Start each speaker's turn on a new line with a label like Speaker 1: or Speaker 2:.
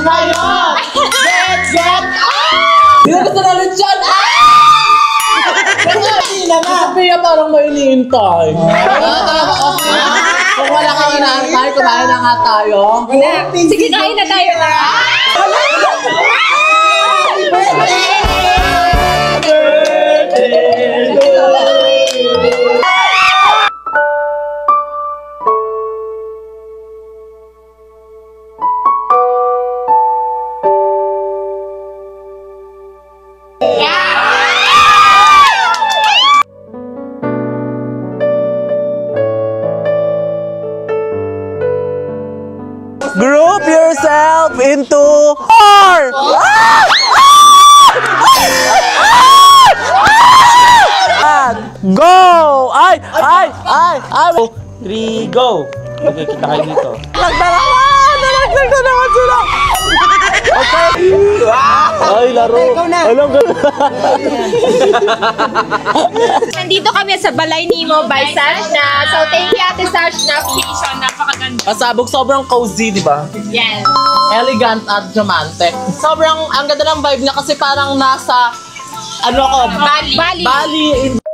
Speaker 1: Ngayon! Get! Hindi na gusto namin dyan! Hindi na nga! Sabihan parang may iniintay. Kung wala kang inaantay, kumain na nga tayo.
Speaker 2: Sige, kain na tayo na.
Speaker 1: Group yourself into four! Go! Ay!
Speaker 3: 3, go! Okay, kita kayo dito.
Speaker 1: Nagdalaman na naman sila! Ay, laro! Alam ka!
Speaker 2: Nandito kami sa Balay Nemo by Sashna. So, thank you, Ate Sashna. Location, napakaganda.
Speaker 1: Pasabog, sobrang cozy, di ba?
Speaker 2: Yes.
Speaker 1: Elegant at romantic. Sobrang, ang ganda ng vibe niya kasi parang nasa, ano ko,
Speaker 2: Bali.
Speaker 1: Bali.